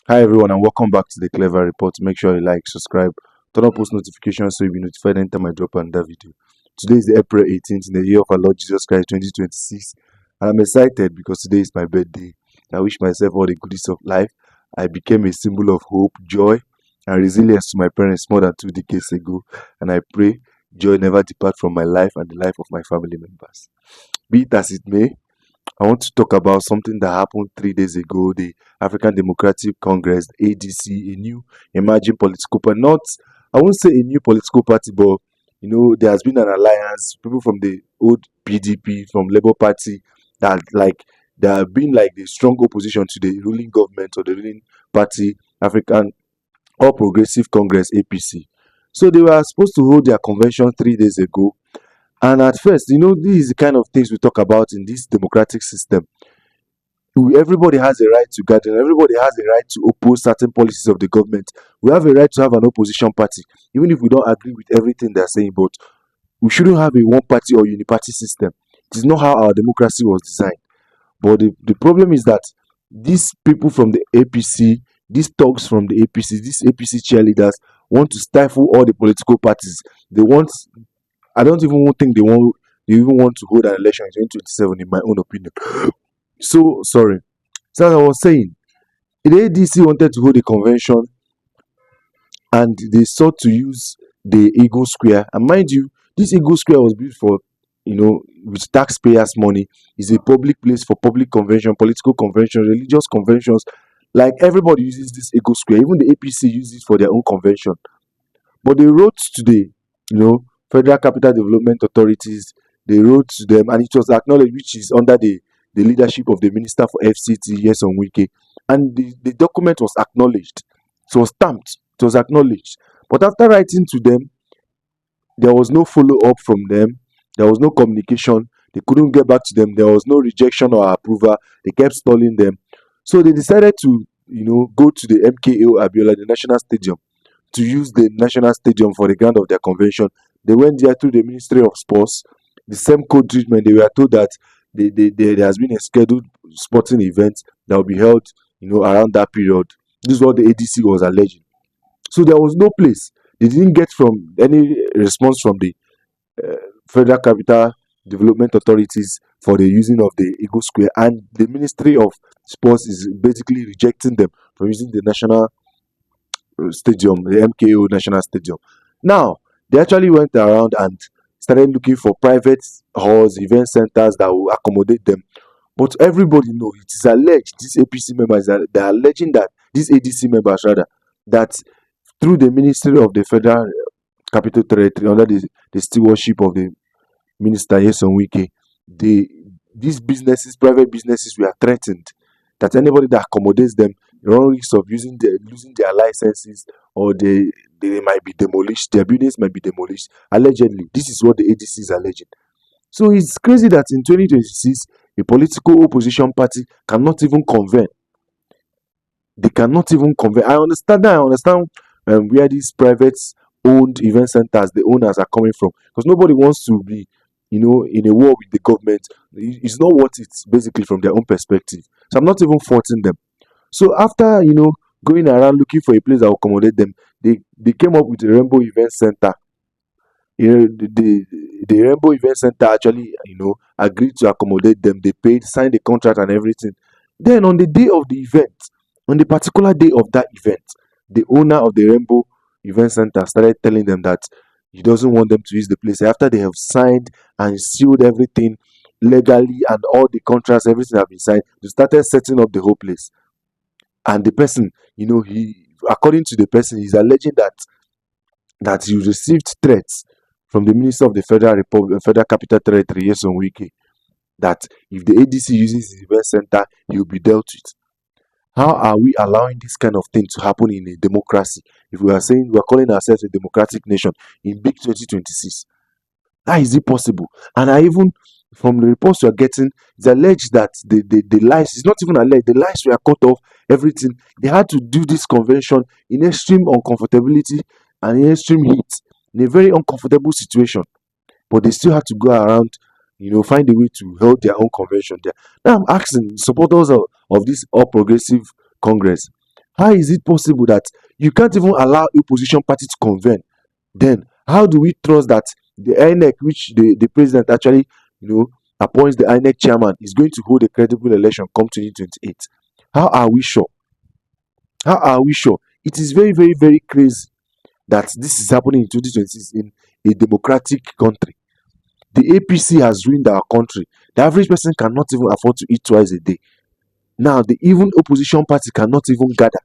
Hi everyone and welcome back to the Clever Report. Make sure you like, subscribe, turn on post notifications so you'll be notified anytime I drop another video. Today is the April 18th in the year of our Lord Jesus Christ 2026 and I'm excited because today is my birthday. I wish myself all the goodies of life. I became a symbol of hope, joy and resilience to my parents more than 2 decades ago and I pray joy never depart from my life and the life of my family members. Be it as it may, I want to talk about something that happened 3 days ago. The African Democratic Congress, ADC, a new emerging political party. Not, I won't say a new political party, but there has been an alliance. People from the old PDP, from Labour Party, that like they have been like the strong opposition to the ruling government or the ruling party, African All Progressive Congress (APC). So they were supposed to hold their convention 3 days ago. And at first, this is the kind of things we talk about in this democratic system. Everybody has a right to gather, everybody has a right to oppose certain policies of the government. We have a right to have an opposition party, even if we don't agree with everything they're saying, but we shouldn't have a one party or uniparty system. It is not how our democracy was designed. But the problem is that these people from the APC, these thugs from the APC, these APC cheerleaders want to stifle all the political parties. They want I don't even think they even want to hold an election in 2027 in my own opinion. So sorry. So as I was saying, the ADC wanted to hold a convention and they sought to use the Eagle Square. And mind you, this Eagle Square was built for with taxpayers' money. It's a public place for public convention, political convention, religious conventions. Like everybody uses this Eagle Square. Even the APC uses it for their own convention. But they wrote to the, Federal Capital Development Authorities. They wrote to them, and it was acknowledged, which is under the leadership of the Minister for FCT, Yeson Wike. And the document was acknowledged. It was stamped. It was acknowledged. But after writing to them, there was no follow up from them. There was no communication. They couldn't get back to them. There was no rejection or approval. They kept stalling them. So they decided to, go to the MKO Abiola, the National Stadium, to use the National Stadium for the ground of their convention. They went there through the Ministry of Sports. The same code treatment. They were told that there has been a scheduled sporting event that will be held, around that period. This is what the ADC was alleging. So there was no place. They didn't get from any response from the Federal Capital Development Authorities for the using of the Eagle Square, and the Ministry of Sports is basically rejecting them from using the National Stadium, the MKO National Stadium. Now, they actually went around and started looking for private halls, event centers that will accommodate them. But everybody knows it is alleged, these APC members, that they are alleging that these ADC members rather, that through the Ministry of the Federal Capital Territory under the stewardship of the Minister Yeson Wike, these businesses, private businesses, were threatened that anybody that accommodates them run risk of losing their licenses, or they might be demolished, their buildings might be demolished. Allegedly, this is what the ADC is alleging. So it's crazy that in 2026, a political opposition party cannot even convene. They cannot even convene. I understand that. I understand where these private owned event centers, the owners, are coming from, because nobody wants to be, in a war with the government. It's not what it's basically from their own perspective. So I'm not even faulting them. So after going around looking for a place that will accommodate them, they came up with a Rainbow Event Center. The Rainbow Event Center actually agreed to accommodate them. They paid, signed the contract and everything. Then on the day of the event, on the particular day of that event, the owner of the Rainbow Event Center started telling them that he doesn't want them to use the place after they have signed and sealed everything legally, and all the contracts, everything have been signed. They started setting up the whole place. And the person, according to the person, he's alleging that he received threats from the Minister of the Federal Capital Territory, Yeson Wike, that if the ADC uses the event center, he will be dealt with. How are we allowing this kind of thing to happen in a democracy? If we are saying we are calling ourselves a democratic nation in big 2026, how is it possible? And I even, from the reports we are getting, it's alleged that the lies, it's not even alleged, the lies were cut off, everything. They had to do this convention in extreme uncomfortability and in extreme heat, in a very uncomfortable situation. But they still had to go around, find a way to hold their own convention there. Now I'm asking supporters of this All Progressive Congress, How is it possible that you can't even allow opposition party to convene? Then how do we trust that the INEC, which the president actually, appoints the INEC chairman, is going to hold a credible election come 2028? How are we sure? How are we sure? It is very, very, very crazy that this is happening in 2026 in a democratic country. The APC has ruined our country. The average person cannot even afford to eat twice a day. Now, the even opposition party cannot even gather.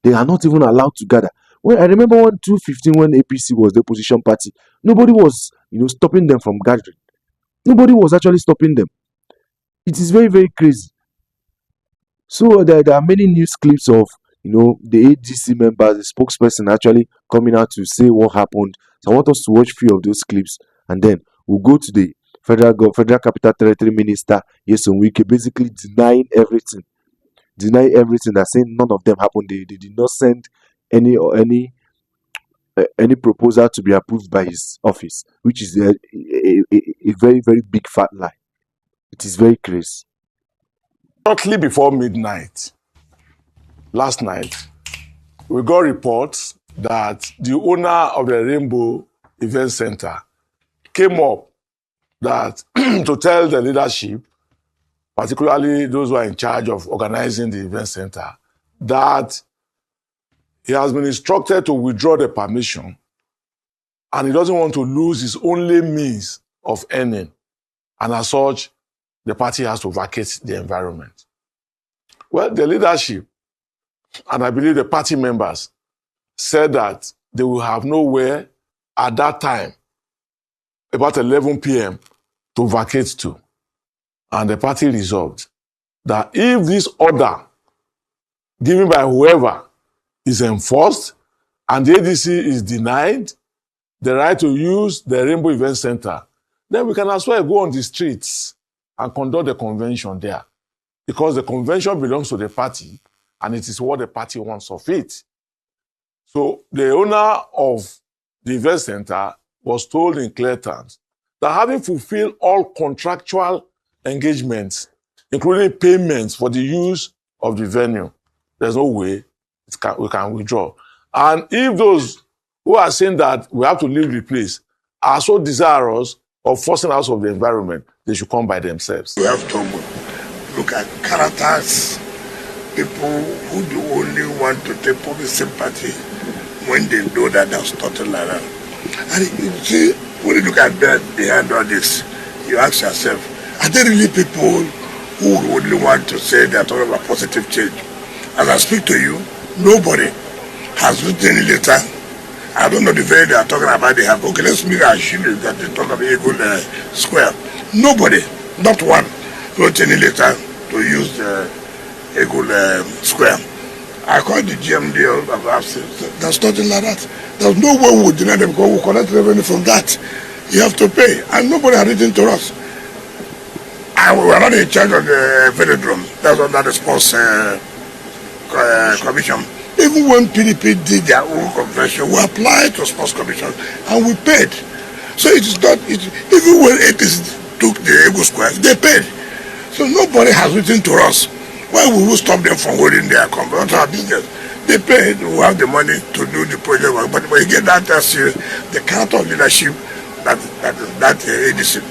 They are not even allowed to gather. Well, I remember when 2015, when APC was the opposition party, nobody was, stopping them from gathering. Nobody was actually stopping them. It is very, very crazy. So there are many news clips of, the ADC members, the spokesperson actually coming out to say what happened. So I want us to watch few of those clips, and then we'll go to the Federal Capital Territory Minister Nyesom Wike, basically denying everything, that saying none of them happened. They did not send any proposal to be approved by his office, which is a very, very big fat lie. It is very crazy. Shortly before midnight last night, we got reports that the owner of the Rainbow Event Center came up that to tell the leadership, particularly those who are in charge of organizing the event center, that he has been instructed to withdraw the permission and he doesn't want to lose his only means of earning. And as such, the party has to vacate the environment. Well, the leadership, and I believe the party members, said that they will have nowhere at that time, about 11 p.m., to vacate to. And the party resolved that if this order given by whoever is enforced and the ADC is denied the right to use the Rainbow Event Center, then we can as well go on the streets and conduct the convention there. Because the convention belongs to the party and it is what the party wants of it. So the owner of the event center was told in clear terms that having fulfilled all contractual engagements, including payments for the use of the venue, there's no way we can withdraw. And if those who are saying that we have to leave the place are so desirous of forcing us of the environment, they should come by themselves. We have to look at characters, people who do only want to take public sympathy when they know that there's nothing like that. And you see, when you look at that behind all this, you ask yourself, are there really people who only want to say they're talking about positive change? As I speak to you, nobody has written any letter. I don't know the very they are talking about. They have, okay, let's make a assume that they talk about Eagle Square. Nobody, not one, wrote any letter to use the Eagle Square. I called the GMD of there's nothing like that. There's no way we would deny them because we collect revenue from that. You have to pay. And nobody has written to us. And we are not in charge of the velodrome. That's under the sports commission. Even when PDP did their own convention, we applied to sports commission and we paid. So it is not, even when APC took the Eagle Square, they paid. So nobody has written to us. Why we will stop them from holding their conference, our business? They paid, we have the money to do the project work. But again, that tells you the character of leadership that ADC.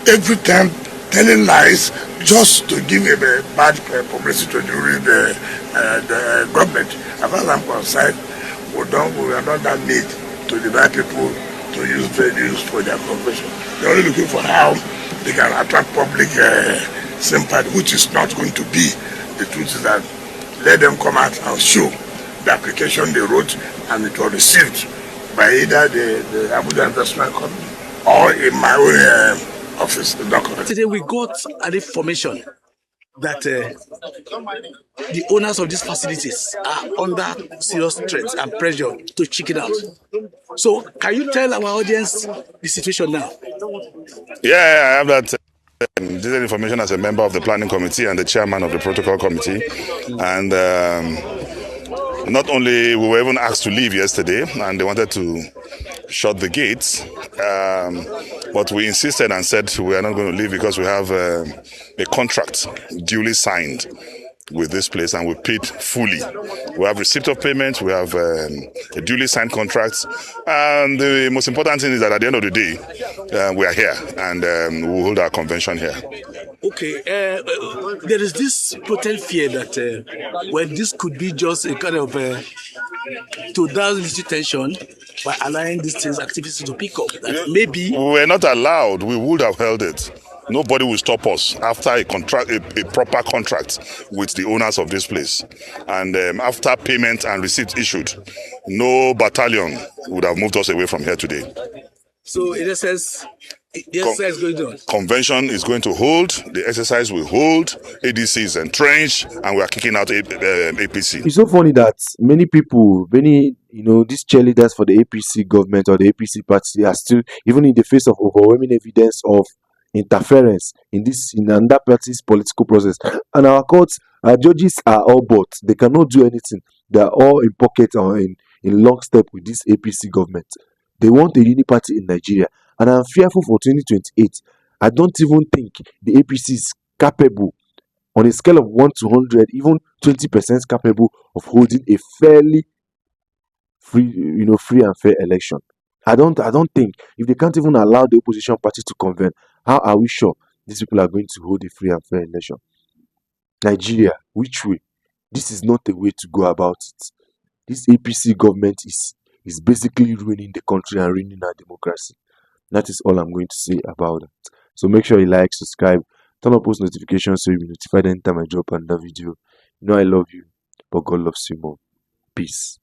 Every time telling lies just to give a bad publicity during the government. As far as I'm concerned, we are not that need to divide people to use venues for their convention. They're only looking for how they can attract public sympathy, which is not going to be. The truth is that let them come out and show the application they wrote and it was received by either the Abuja Investment Company or in my own office. Today we got an information that the owners of these facilities are under serious threat and pressure to chicken out. So can you tell our audience the situation now? Yeah, I have that. This information as a member of the planning committee and the chairman of the protocol committee. And not only we were even asked to leave yesterday and they wanted to shut the gates, but we insisted and said we are not going to leave because we have a contract duly signed with this place, and we paid fully. We have receipt of payment, we have a duly signed contract, and the most important thing is that at the end of the day, we are here, and we'll hold our convention here. Okay, there is this potent fear that this could be just a kind of to down the tension by allowing these things activities to pick up. That maybe we were not allowed. We would have held it. Nobody will stop us after a proper contract with the owners of this place, and after payment and receipt issued, no battalion would have moved us away from here today. So in a sense, the exercise is going on. Convention is going to hold. The exercise will hold. ADC is entrenched, and we are kicking out APC. It's so funny that many people, these cheerleaders for the APC government or the APC party are still, even in the face of overwhelming evidence of interference in another party's political process. And our courts, our judges are all bots. They cannot do anything. They are all in pocket or in lockstep with this APC government. They want a uniparty in Nigeria. And I'm fearful for 2028. I don't even think the APC is capable, on a scale of 1 to 100, even 20% capable of holding a fairly free and fair election. I don't think, if they can't even allow the opposition party to convene, how are we sure these people are going to hold a free and fair election? Nigeria, which way? This is not the way to go about it. This APC government is basically ruining the country and ruining our democracy. That is all I'm going to say about it. So make sure you like, subscribe, turn on post notifications so you'll be notified anytime I drop another video. I love you, but God loves you more. Peace.